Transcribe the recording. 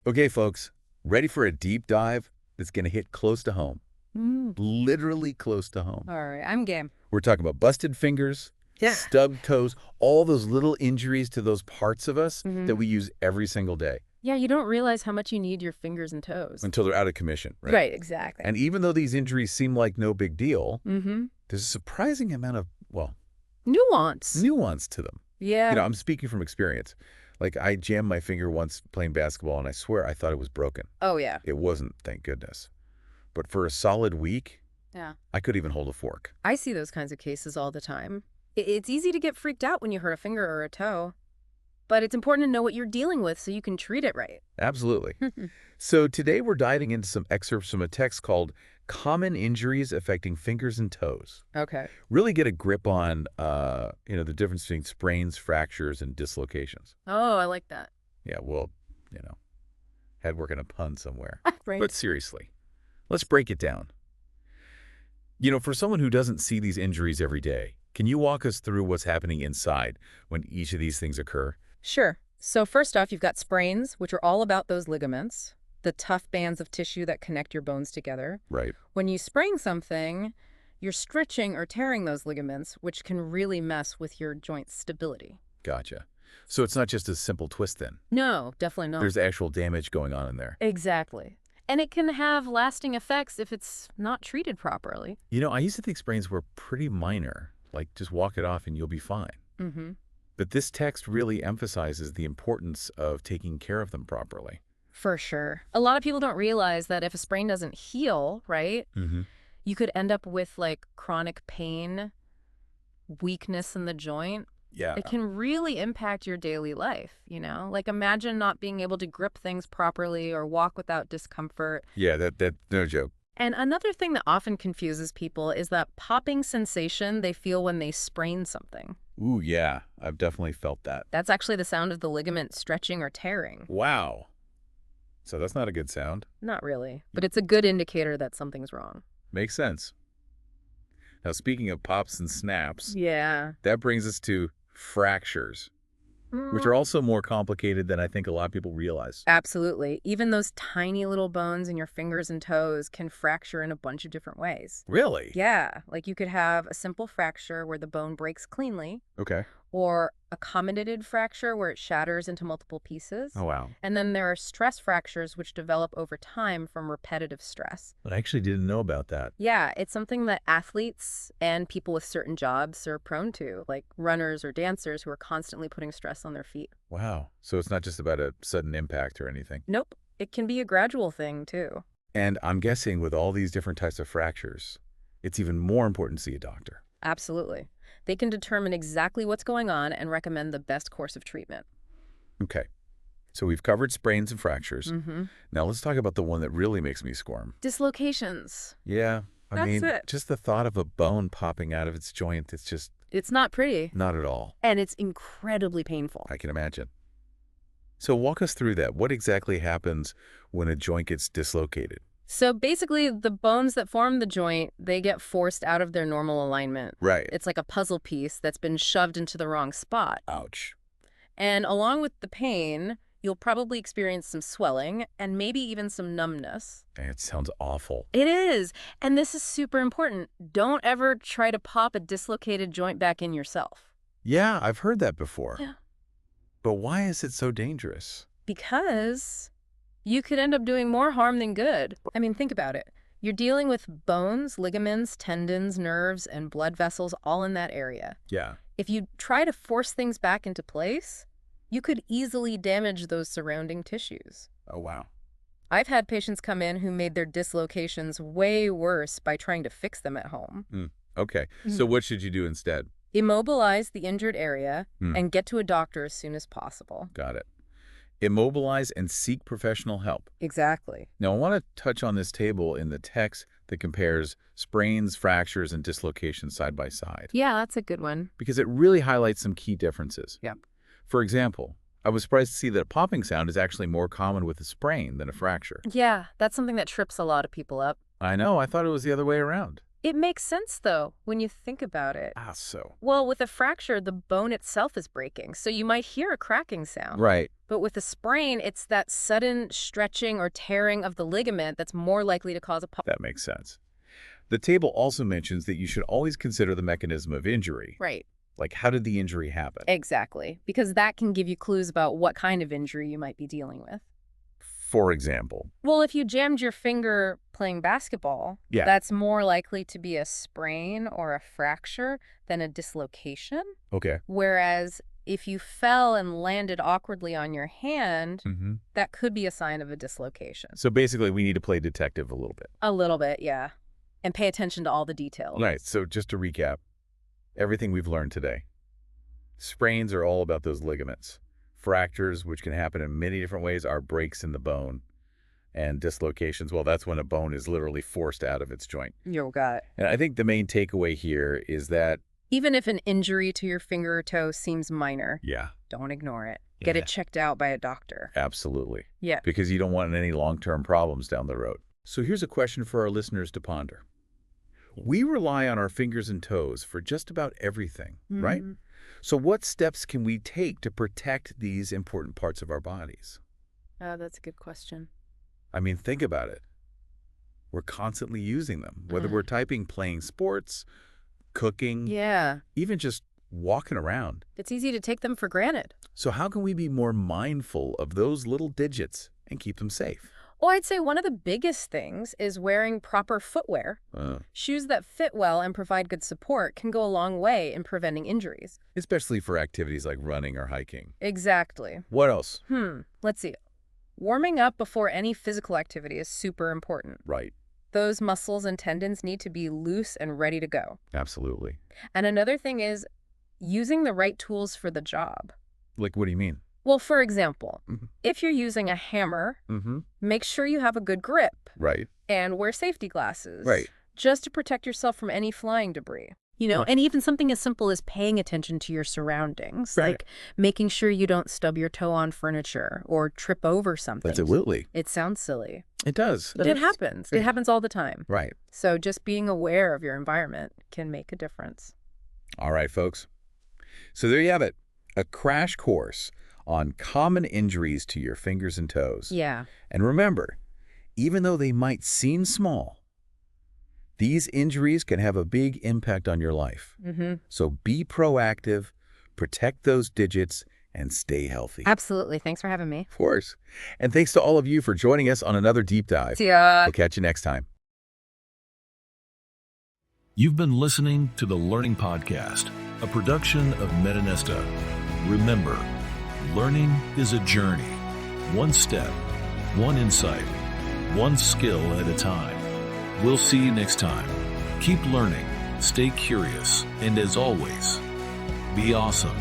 Okay, folks, ready for a deep dive that's going to hit close to home? Literally close to home. All right, I'm game. We're talking about busted fingers, Yeah. stubbed toes, all those little injuries to those parts of us that Hmm. we use every single day Yeah, you don't realize how much you need your fingers and toes. until they're out of commission, right? Right, exactly. And even though these injuries seem like no big deal, Mm-hmm. there's a surprising amount of, well, Nuance. nuance to them. Yeah. I'm speaking from experience. Like, I jammed my finger once playing basketball, and I swear I thought it was broken. Oh, yeah. It wasn't, thank goodness. But for a solid week, Yeah. I could even hold a fork. I see those kinds of cases all the time. It's easy to get freaked out when you hurt a finger or a toe, but it's important to know what you're dealing with so you can treat it right. Absolutely. So today we're diving into some excerpts from a text called Common Injuries Affecting Fingers and Toes. Okay. Really get a grip on, the difference between sprains, fractures, and dislocations. Oh, I like that. Yeah, well, had working a pun somewhere. Right. But seriously, let's break it down. For someone who doesn't see these injuries every day, can you walk us through what's happening inside when each of these things occur? Sure. So first off, you've got sprains, which are all about those ligaments, the tough bands of tissue that connect your bones together. Right. When you sprain something, you're stretching or tearing those ligaments, which can really mess with your joint stability. Gotcha. So it's not just a simple twist then. No, definitely not. There's actual damage going on in there. Exactly. And it can have lasting effects if it's not treated properly. I used to think sprains were pretty minor, like just walk it off and you'll be fine. Mm-hmm. But this text really emphasizes the importance of taking care of them properly. For sure. A lot of people don't realize that if a sprain doesn't heal, right, Mm-hmm. you could end up with like chronic pain, weakness in the joint. Yeah. It can really impact your daily life, Like imagine not being able to grip things properly or walk without discomfort. Yeah, that no joke. And another thing that often confuses people is that popping sensation they feel when they sprain something. Ooh, yeah, I've definitely felt that. That's actually the sound of the ligament stretching or tearing. Wow. So that's not a good sound. Not really, but it's a good indicator that something's wrong. Makes sense. Now, speaking of pops and snaps, Yeah. that brings us to fractures, which are also more complicated than I think a lot of people realize. Absolutely. Even those tiny little bones in your fingers and toes can fracture in a bunch of different ways. Really? Yeah, like you could have a simple fracture where the bone breaks cleanly, Okay. or a comminuted fracture where it shatters into multiple pieces. Oh, wow. And then there are stress fractures which develop over time from repetitive stress. But I actually didn't know about that. Yeah, it's something that athletes and people with certain jobs are prone to, like runners or dancers who are constantly putting stress on their feet. Wow. So it's not just about a sudden impact or anything. Nope, it can be a gradual thing too. And I'm guessing with all these different types of fractures, it's even more important to see a doctor. Absolutely. They can determine exactly what's going on and recommend the best course of treatment. Okay. So we've covered sprains and fractures. Mm-hmm. Now let's talk about the one that really makes me squirm. Dislocations. Yeah. I mean, That's it. just the thought of a bone popping out of its joint, it's just It's not pretty, not at all. and it's incredibly painful. I can imagine. So walk us through that. What exactly happens when a joint gets dislocated? So basically, the bones that form the joint, they get forced out of their normal alignment. Right. It's like a puzzle piece that's been shoved into the wrong spot. Ouch. And along with the pain, you'll probably experience some swelling and maybe even some numbness. It sounds awful. It is. And this is super important. Don't ever try to pop a dislocated joint back in yourself. Yeah, I've heard that before. Yeah. But why is it so dangerous? Because you could end up doing more harm than good. I mean, think about it. You're dealing with bones, ligaments, tendons, nerves, and blood vessels all in that area. Yeah. If you try to force things back into place, you could easily damage those surrounding tissues. Oh, wow. I've had patients come in who made their dislocations way worse by trying to fix them at home. Okay. So what should you do instead? Immobilize the injured area Hmm. and get to a doctor as soon as possible. Got it. Immobilize and seek professional help. Exactly. Now, I want to touch on this table in the text that compares sprains, fractures, and dislocations side by side, Yeah, that's a good one. because it really highlights some key differences. Yep. For example, I was surprised to see that a popping sound is actually more common with a sprain than a fracture. Yeah, that's something that trips a lot of people up. I know, I thought it was the other way around. It makes sense, though, when you think about it. So. Well, with a fracture, the bone itself is breaking, so you might hear a cracking sound. Right. But with a sprain, it's that sudden stretching or tearing of the ligament that's more likely to cause a pop. That makes sense. The table also mentions that you should always consider the mechanism of injury. Right. Like, how did the injury happen? Exactly, because that can give you clues about what kind of injury you might be dealing with. For example. Well, if you jammed your finger playing basketball, Yeah. that's more likely to be a sprain or a fracture than a dislocation. Okay. Whereas if you fell and landed awkwardly on your hand, Mm-hmm. that could be a sign of a dislocation. So basically, we need to play detective a little bit. A little bit, yeah. And pay attention to all the details. Right. So just to recap, everything we've learned today. Sprains are all about those ligaments. Fractures, which can happen in many different ways, are breaks in the bone. And dislocations, well, that's when a bone is literally forced out of its joint. You got it. And I think the main takeaway here is that, Even if an injury to your finger or toe seems minor, yeah, don't ignore it. Get Yeah. it checked out by a doctor. absolutely. Yeah. Because you don't want any long-term problems down the road. So here's a question for our listeners to ponder. We rely on our fingers and toes for just about everything, right? Mhm. So what steps can we take to protect these important parts of our bodies? Oh, that's a good question. I mean, think about it. We're constantly using them, whether we're typing, playing sports, cooking, Yeah. even just walking around. It's easy to take them for granted. So how can we be more mindful of those little digits and keep them safe? Well, I'd say one of the biggest things is wearing proper footwear. Shoes that fit well and provide good support can go a long way in preventing injuries. Especially for activities like running or hiking. Exactly. What else? Let's see. Warming up before any physical activity is super important. Right. Those muscles and tendons need to be loose and ready to go. Absolutely. And another thing is using the right tools for the job. Like, what do you mean? Well, for example, Mhm. if you're using a hammer, Mm-hmm. make sure you have a good grip Right. and wear safety glasses. Right. Just to protect yourself from any flying debris. You know, and even something as simple as paying attention to your surroundings, Right. like making sure you don't stub your toe on furniture or trip over something. Absolutely. It sounds silly. It does. But it happens. It happens all the time. Right. So just being aware of your environment can make a difference. All right, folks. So there you have it. A crash course on common injuries to your fingers and toes. Yeah. And remember, even though they might seem small, these injuries can have a big impact on your life. Mm-hmm. So be proactive, protect those digits, and stay healthy. Absolutely. Thanks for having me. Of course. And thanks to all of you for joining us on another deep dive. See ya. We'll catch you next time. You've been listening to the Learning Podcast, a production of metaNESTA. Remember, learning is a journey, one step, one insight, one skill at a time. We'll see you next time. Keep learning, stay curious, and as always, be awesome.